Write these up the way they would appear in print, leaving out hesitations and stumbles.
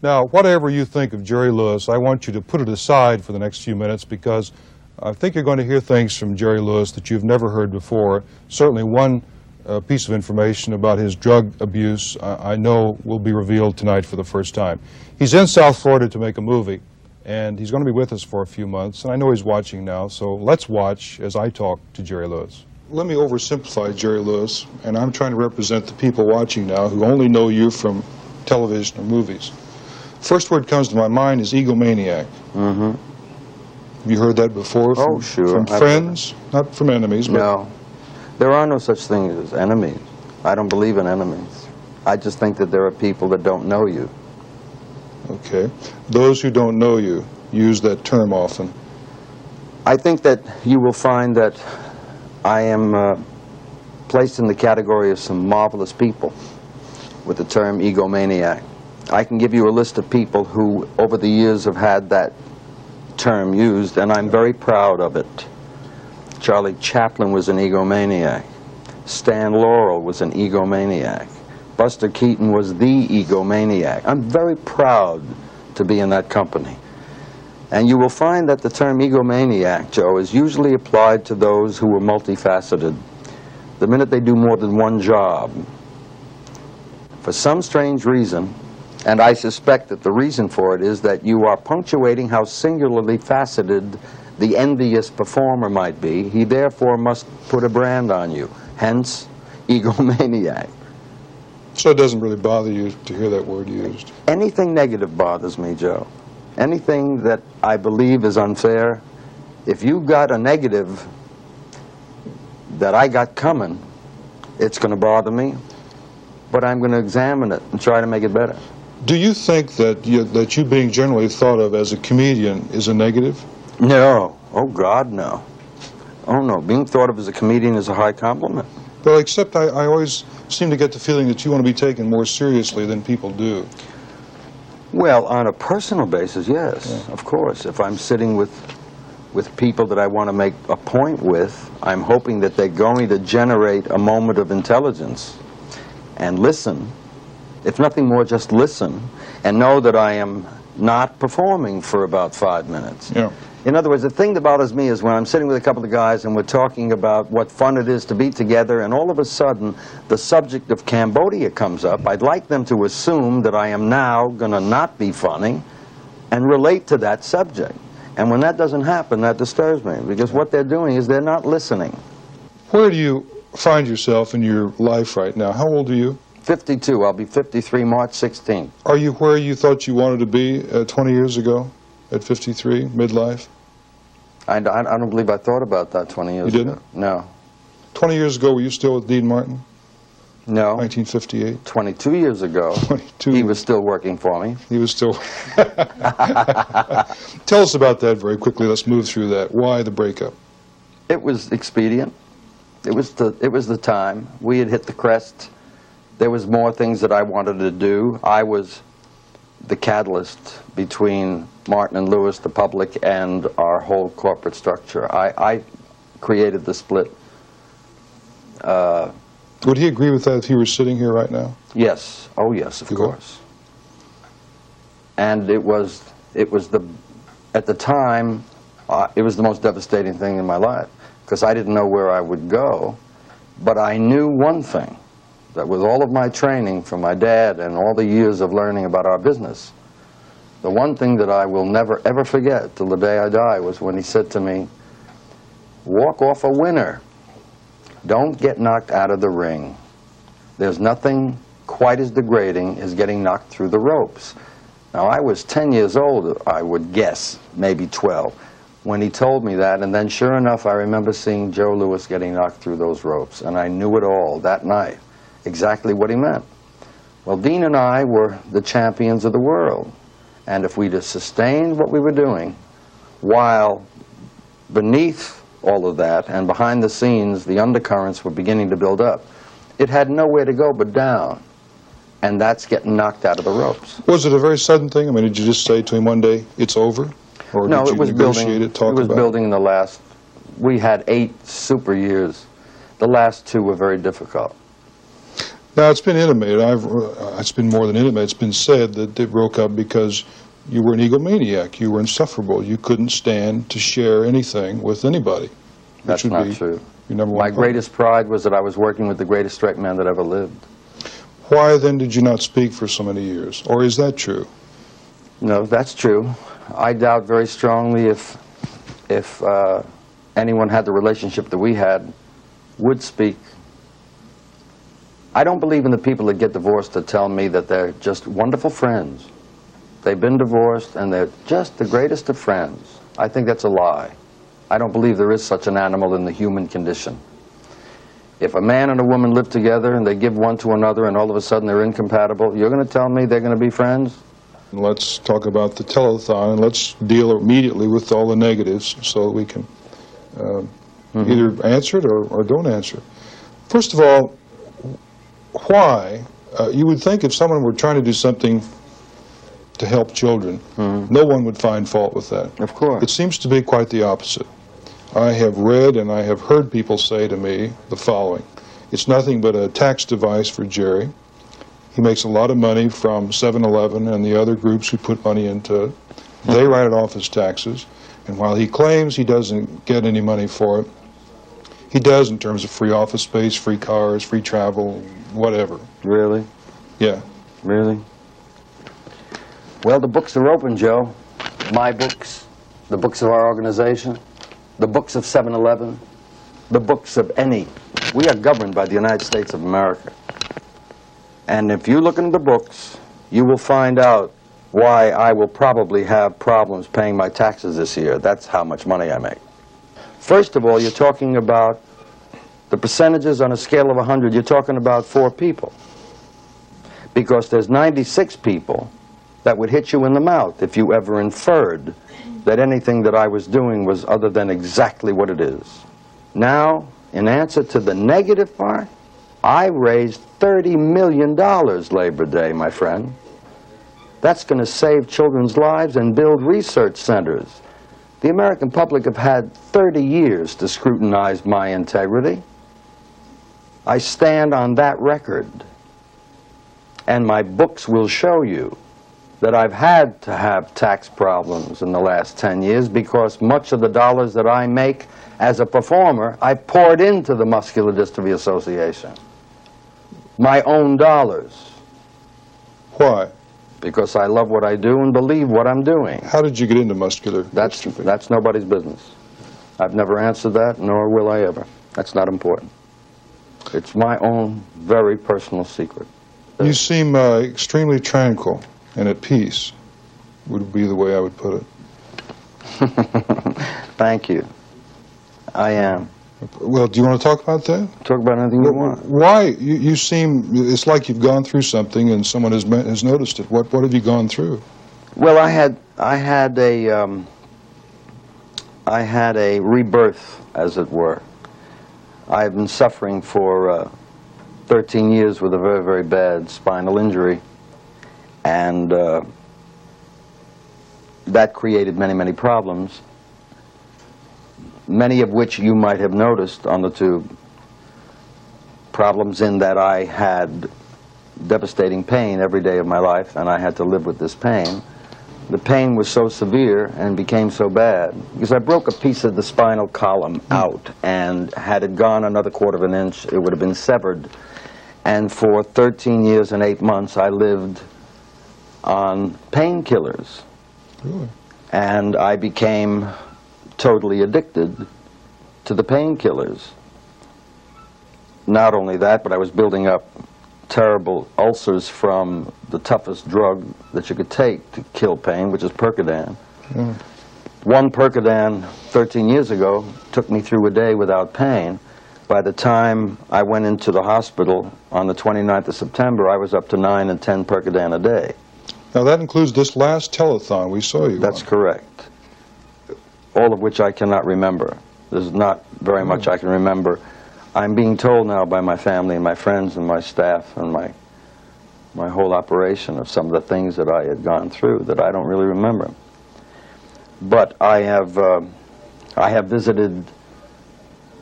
Now, whatever you think of Jerry Lewis, I want you to put it aside for the next few minutes because I think you're going to hear things from Jerry Lewis that you've never heard before. Certainly one piece of information about his drug abuse I know will be revealed tonight for the first time. He's in South Florida to make a movie, and he's going to be with us for a few months, and I know he's watching now, so let's watch as I talk to Jerry Lewis. Let me oversimplify Jerry Lewis, and I'm trying to represent the people watching now who only know you from television or movies. First word comes to my mind is egomaniac. Mm-hmm. Have you heard that before? Oh, sure. From friends, not from enemies. But no. There are no such things as enemies. I don't believe in enemies. I just think that there are people that don't know you. Okay. Those who don't know you use that term often. I think that you will find that I am placed in the category of some marvelous people with the term egomaniac. I can give you a list of people who over the years have had that term used, and I'm very proud of it. Charlie Chaplin was an egomaniac. Stan Laurel was an egomaniac. Buster Keaton was the egomaniac. I'm very proud to be in that company. And you will find that the term egomaniac, Joe, is usually applied to those who are multifaceted. The minute they do more than one job, for some strange reason, and I suspect that the reason for it is that you are punctuating how singularly faceted the envious performer might be. He therefore must put a brand on you, hence egomaniac. So it doesn't really bother you to hear that word used? Anything negative bothers me, Joe. Anything that I believe is unfair. If you've got a negative that I got coming, it's going to bother me, but I'm going to examine it and try to make it better. Do you think that you being generally thought of as a comedian is a negative? No. Oh, God, no. Oh, no. Being thought of as a comedian is a high compliment. Well, except I always seem to get the feeling that you want to be taken more seriously than people do. Well, on a personal basis, yes, yeah. Of course. If I'm sitting with people that I want to make a point with, I'm hoping that they're going to generate a moment of intelligence and listen. If nothing more, just listen and know that I am not performing for about 5 minutes. Yeah. In other words, the thing that bothers me is when I'm sitting with a couple of guys and we're talking about what fun it is to be together, and all of a sudden the subject of Cambodia comes up. I'd like them to assume that I am now going to not be funny and relate to that subject. And when that doesn't happen, that disturbs me, because what they're doing is they're not listening. Where do you find yourself in your life right now? How old are you? 52. I'll be 53 March 16th. Are you where you thought you wanted to be 20 years ago at 53, midlife? I don't believe I thought about that 20 years ago. You didn't? No. 20 years ago, were you still with Dean Martin? No. 1958? 22 years ago, 22. He was still working for me. He was still... Tell us about that very quickly. Let's move through that. Why the breakup? It was expedient. It was the time. We had hit the crest. There was more things that I wanted to do. I was the catalyst between Martin and Lewis, the public, and our whole corporate structure. I created the split. Would he agree with that if he were sitting here right now? Yes. Oh, yes, of course. And it was at the time, it was the most devastating thing in my life, because I didn't know where I would go, but I knew one thing, that with all of my training from my dad and all the years of learning about our business, the one thing that I will never ever forget till the day I die was when he said to me, "Walk off a winner. Don't get knocked out of the ring. There's nothing quite as degrading as getting knocked through the ropes." Now, I was 10 years old, I would guess, maybe 12, when he told me that, and then sure enough, I remember seeing Joe Lewis getting knocked through those ropes, and I knew it all that night, exactly what he meant. Well, Dean and I were the champions of the world, and if we'd have sustained what we were doing, while beneath all of that and behind the scenes the undercurrents were beginning to build up, it had nowhere to go but down, and that's getting knocked out of the ropes. Was it a very sudden thing? I mean, did you just say to him one day, "It's over"? Or no, did you it was negotiate building. it, talk it was about building in the last. We had 8 super years. The last 2 were very difficult. Now, it's been intimated, it's been more than intimated, it's been said that it broke up because you were an egomaniac, you were insufferable, you couldn't stand to share anything with anybody. That's not true. Your number one My greatest pride was that I was working with the greatest straight man that ever lived. Why then did you not speak for so many years? Or is that true? No, that's true. I doubt very strongly if anyone had the relationship that we had would speak. I don't believe in the people that get divorced that tell me that they're just wonderful friends. They've been divorced and they're just the greatest of friends. I think that's a lie. I don't believe there is such an animal in the human condition. If a man and a woman live together and they give one to another and all of a sudden they're incompatible, you're going to tell me they're going to be friends? Let's talk about the telethon, and let's deal immediately with all the negatives so that we can either answer it or don't answer it. First of all, why? You would think if someone were trying to do something to help children, no one would find fault with that. Of course. It seems to be quite the opposite. I have read and I have heard people say to me the following: it's nothing but a tax device for Jerry. He makes a lot of money from 7-Eleven and the other groups who put money into it. They write it off as taxes, and while he claims he doesn't get any money for it, he does in terms of free office space, free cars, free travel, whatever. Really? Yeah. Really? Well, the books are open, Joe. My books, the books of our organization, the books of 7-Eleven, the books of any. We are governed by the United States of America. And if you look into the books, you will find out why I will probably have problems paying my taxes this year. That's how much money I make. First of all, you're talking about the percentages on a scale of 100. You're talking about 4 people. Because there's 96 people that would hit you in the mouth if you ever inferred that anything that I was doing was other than exactly what it is. Now, in answer to the negative part, I raised $30 million Labor Day, my friend. That's going to save children's lives and build research centers. The American public have had 30 years to scrutinize my integrity. I stand on that record. And my books will show you that I've had to have tax problems in the last 10 years because much of the dollars that I make as a performer, I poured into the Muscular Dystrophy Association. My own dollars. Why? Because I love what I do and believe what I'm doing. How did you get into muscular dystrophy? That's nobody's business. I've never answered that, nor will I ever. That's not important. It's my own very personal secret. You seem extremely tranquil and at peace, would be the way I would put it. Thank you. I am. Well, do you want to talk about that? Talk about anything you want. Why? You seem, it's like you've gone through something and someone has noticed it. What have you gone through? Well, I had a rebirth, as it were. I've been suffering for 13 years with a very, very bad spinal injury, and that created many, many problems, many of which you might have noticed on the tube. Problems in that I had devastating pain every day of my life, and I had to live with this pain. The pain was so severe and became so bad because I broke a piece of the spinal column out, and had it gone another quarter of an inch, it would have been severed. And for 13 years and 8 months, I lived on painkillers. Really? And I became totally addicted to the painkillers. Not only that, but I was building up terrible ulcers from the toughest drug that you could take to kill pain, which is Percodan. Mm. One Percodan 13 years ago took me through a day without pain. By the time I went into the hospital on the 29th of September, I was up to 9 and 10 Percodan a day. Now that includes this last telethon we saw you That's on. Correct. All of which I cannot remember. There's not very much I can remember. I'm being told now by my family and my friends and my staff and my whole operation of some of the things that I had gone through that I don't really remember. But I have visited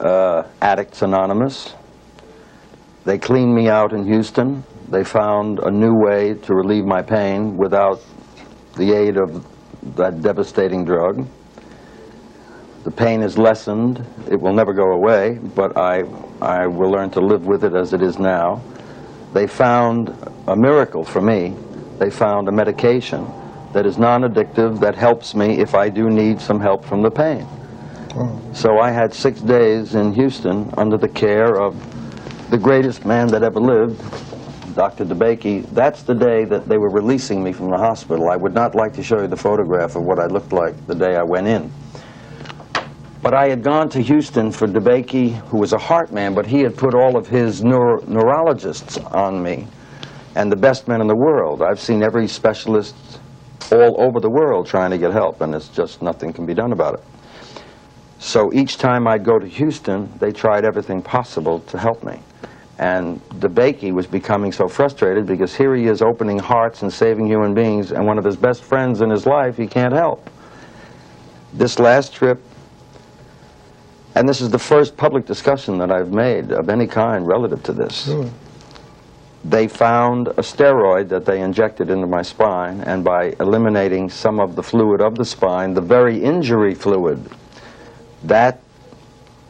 Addicts Anonymous. They cleaned me out in Houston. They found a new way to relieve my pain without the aid of that devastating drug. The pain is lessened. It will never go away, but I will learn to live with it as it is now. They found a miracle for me. They found a medication that is non-addictive, that helps me if I do need some help from the pain. Oh. So I had 6 days in Houston under the care of the greatest man that ever lived, Dr. DeBakey. That's the day that they were releasing me from the hospital. I would not like to show you the photograph of what I looked like the day I went in. But I had gone to Houston for DeBakey, who was a heart man, but he had put all of his neurologists on me, and the best men in the world. I've seen every specialist all over the world trying to get help, and it's just nothing can be done about it. So each time I'd go to Houston, they tried everything possible to help me. And DeBakey was becoming so frustrated because here he is opening hearts and saving human beings, and one of his best friends in his life he can't help. This last trip, and this is the first public discussion that I've made of any kind relative to this. Really? They found a steroid that they injected into my spine, and by eliminating some of the fluid of the spine, the very injury fluid, that,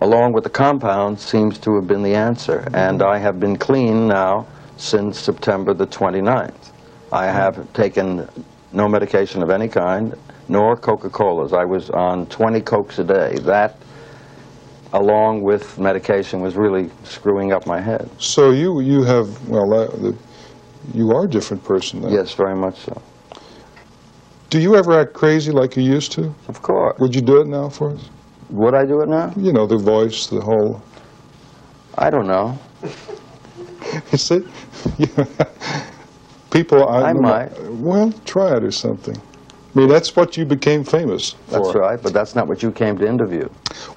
along with the compound, seems to have been the answer. And I have been clean now since September the 29th. I have taken no medication of any kind, nor Coca-Colas. I was on 20 Cokes a day. That, along with medication, was really screwing up my head. So you have, well, you are a different person then. Yes, very much so. Do you ever act crazy like you used to? Of course. Would you do it now for us? Would I do it now? You know, the voice, the whole... I don't know. You see? People... I might. Well, try it or something. I mean, that's what you became famous for. That's right, but that's not what you came to interview.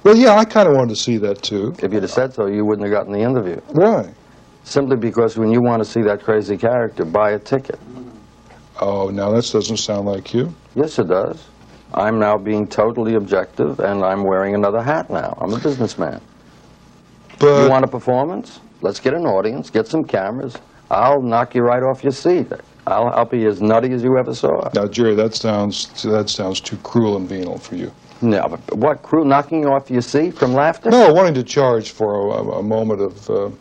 Well, yeah, I kind of wanted to see that, too. If you'd have said so, you wouldn't have gotten the interview. Why? Simply because when you want to see that crazy character, buy a ticket. Oh, now that doesn't sound like you. Yes, it does. I'm now being totally objective, and I'm wearing another hat now. I'm a businessman. But you want a performance? Let's get an audience, get some cameras. I'll knock you right off your seat. I'll be as nutty as you ever saw. Now, Jerry, that sounds too cruel and venal for you. No, but what, cruel? Knocking you off your seat from laughter? No, wanting to charge for a moment of...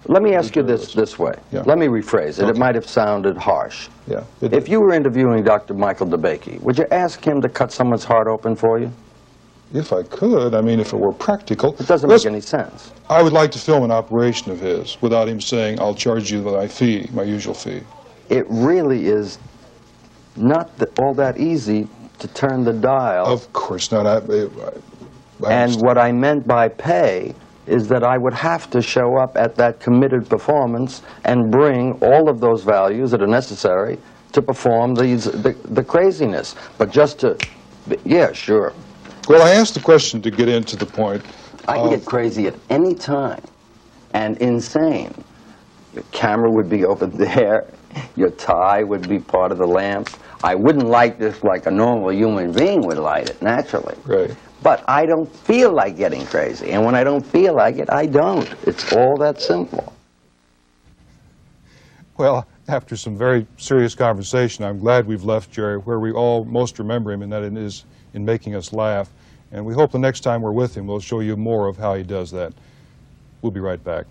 Let me ask you this way. Yeah. Let me rephrase it. Okay. It might have sounded harsh. Yeah. If you were interviewing Dr. Michael DeBakey, would you ask him to cut someone's heart open for you? If I could. I mean, if it were practical. It doesn't make any sense. I would like to film an operation of his without him saying, I'll charge you my fee, my usual fee. It really is not all that easy to turn the dial. Of course not. And what I meant by pay is that I would have to show up at that committed performance and bring all of those values that are necessary to perform the craziness. But just to, yeah, sure. Well, I asked the question to get into the point. I can get crazy at any time and insane. Your camera would be over there. Your tie would be part of the lamp. I wouldn't light this like a normal human being would light it, naturally. Right. But I don't feel like getting crazy. And when I don't feel like it, I don't. It's all that simple. Well, after some very serious conversation, I'm glad we've left Jerry where we all most remember him, and that it is in making us laugh. And we hope the next time we're with him, we'll show you more of how he does that. We'll be right back.